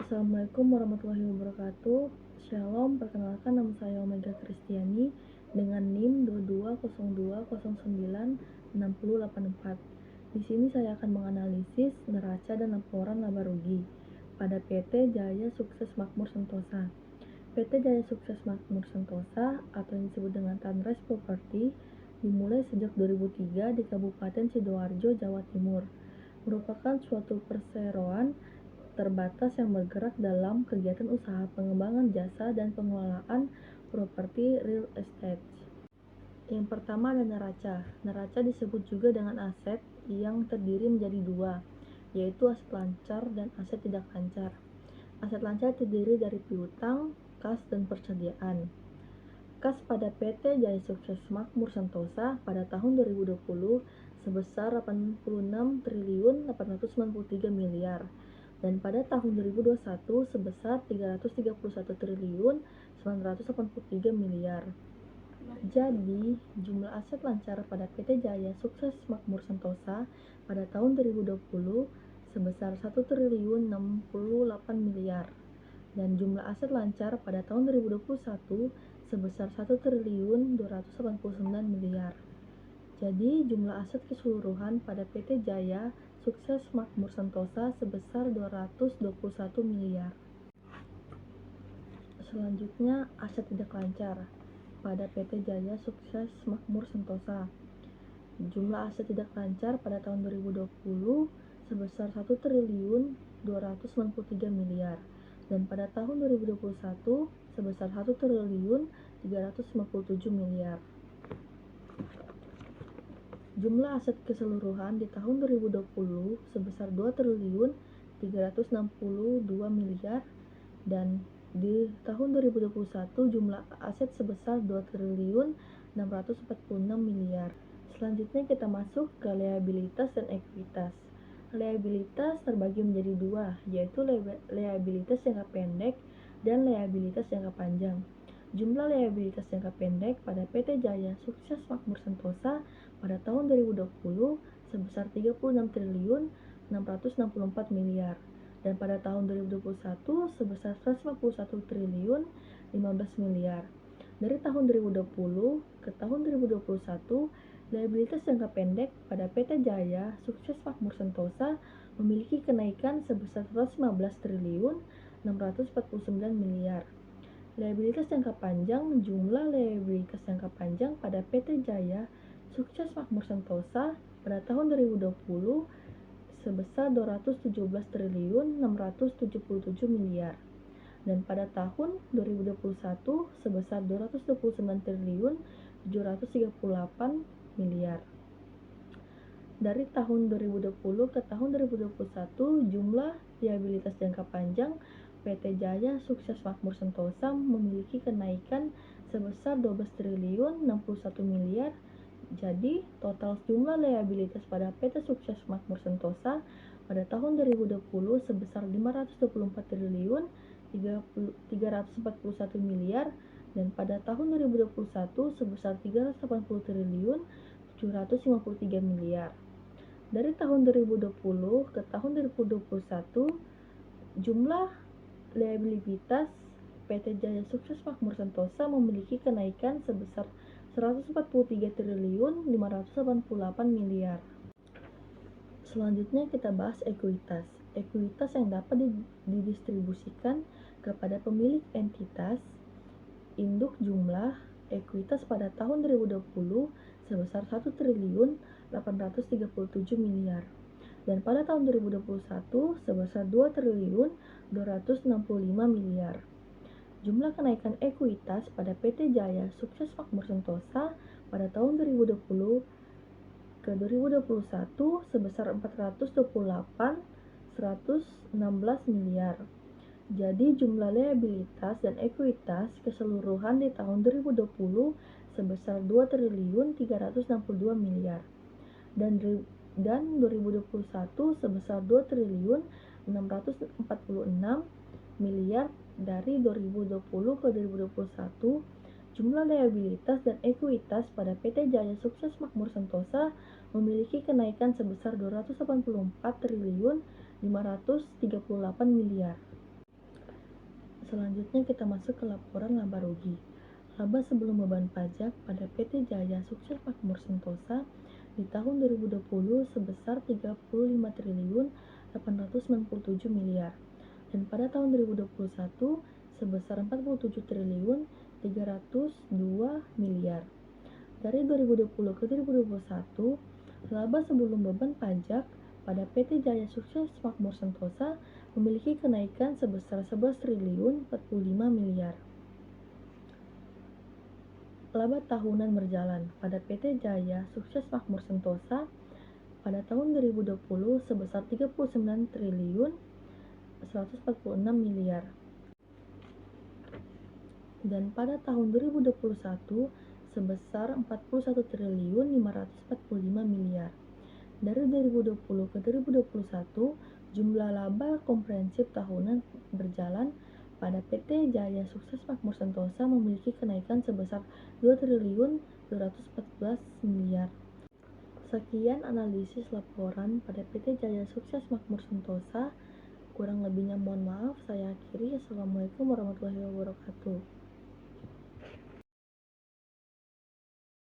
Assalamualaikum warahmatullahi wabarakatuh. Shalom, perkenalkan nama saya Omega Kristiani dengan NIM 2202096084. Di sini saya akan menganalisis neraca dan laporan laba rugi pada PT Jaya Sukses Makmur Sentosa. PT Jaya Sukses Makmur Sentosa atau yang disebut dengan Tanres Property dimulai sejak 2003 di Kabupaten Sidoarjo, Jawa Timur. Merupakan suatu perseroan terbatas yang bergerak dalam kegiatan usaha pengembangan jasa dan pengelolaan properti real estate. Yang pertama ada neraca. Neraca disebut juga dengan aset yang terdiri menjadi dua, yaitu aset lancar dan aset tidak lancar. Aset lancar terdiri dari piutang, kas, dan persediaan. Kas pada PT Jaya Sukses Makmur Sentosa pada tahun 2020 sebesar 86 triliun 893 miliar dan pada tahun 2021 sebesar 331 triliun 983 miliar. Jadi, jumlah aset lancar pada PT Jaya Sukses Makmur Sentosa pada tahun 2020 sebesar 1 triliun 68 miliar dan jumlah aset lancar pada tahun 2021 sebesar 1 triliun 289 miliar. Jadi, jumlah aset keseluruhan pada PT Jaya Sukses Makmur Sentosa sebesar 221 miliar. Selanjutnya, aset tidak lancar pada PT Jaya Sukses Makmur Sentosa. Jumlah aset tidak lancar pada tahun 2020 sebesar 1 triliun 293 miliar dan pada tahun 2021 sebesar 1 triliun 357 miliar. Jumlah aset keseluruhan di tahun 2020 sebesar 2 triliun 362 miliar dan di tahun 2021 jumlah aset sebesar 2 triliun 646 miliar. Selanjutnya kita masuk ke liabilitas dan ekuitas. Liabilitas terbagi menjadi dua, yaitu liabilitas jangka pendek dan liabilitas jangka panjang. Jumlah liabilitas jangka pendek pada PT Jaya Sukses Makmur Sentosa pada tahun 2020 sebesar 36 triliun 664 miliar dan pada tahun 2021 sebesar 151 triliun 15 miliar. Dari tahun 2020 ke tahun 2021, liabilitas jangka pendek pada PT Jaya Sukses Makmur Sentosa memiliki kenaikan sebesar 115 triliun 649 miliar. Liabilitas jangka panjang. Jumlah liabilitas jangka panjang pada PT Jaya Sukses Makmur Sentosa pada tahun 2020 sebesar 217 triliun 677 miliar dan pada tahun 2021 sebesar 229 triliun 738 miliar. Dari tahun 2020 ke tahun 2021, jumlah liabilitas jangka panjang PT Jaya Sukses Makmur Sentosa memiliki kenaikan sebesar 12 triliun 61 miliar. Jadi, total jumlah liabilitas pada PT Sukses Makmur Sentosa pada tahun 2020 sebesar 524 triliun 341 miliar dan pada tahun 2021 sebesar 380 triliun 753 miliar. Dari tahun 2020 ke tahun 2021, jumlah liabilitas PT Jaya Sukses Makmur Sentosa memiliki kenaikan sebesar 143 triliun 588 miliar. Selanjutnya kita bahas ekuitas. Ekuitas yang dapat didistribusikan kepada pemilik entitas induk. Jumlah ekuitas pada tahun 2020 sebesar 1 triliun 837 miliar dan pada tahun 2021 sebesar 2 triliun 265 miliar. Jumlah kenaikan ekuitas pada PT Jaya Sukses Makmur Sentosa pada tahun 2020 ke 2021 sebesar 428,116 miliar. Jadi jumlah liabilitas dan ekuitas keseluruhan di tahun 2020 sebesar 2 triliun 362 miliar dan 2021 sebesar 2 triliun 646 miliar. Dari 2020 ke 2021, jumlah liabilitas dan ekuitas pada PT Jaya Sukses Makmur Sentosa memiliki kenaikan sebesar 284 triliun 538 miliar. Selanjutnya kita masuk ke laporan laba rugi. Laba sebelum beban pajak pada PT Jaya Sukses Makmur Sentosa di tahun 2020 sebesar 35 triliun 897 miliar dan pada tahun 2021 sebesar 47 triliun 302 miliar. Dari 2020 ke 2021, laba sebelum beban pajak pada PT Jaya Sukses Makmur Sentosa memiliki kenaikan sebesar 11 triliun 45 miliar. Laba tahunan berjalan pada PT Jaya Sukses Makmur Sentosa pada tahun 2020 sebesar 39 triliun 146 miliar dan pada tahun 2021 sebesar 41 triliun 545 miliar. Dari 2020 ke 2021, jumlah laba komprehensif tahunan berjalan pada PT Jaya Sukses Makmur Sentosa memiliki kenaikan sebesar 2 triliun 214 miliar. Sekian analisis laporan pada PT Jaya Sukses Makmur Sentosa. Kurang lebihnya mohon maaf, saya akhiri. Assalamualaikum warahmatullahi wabarakatuh.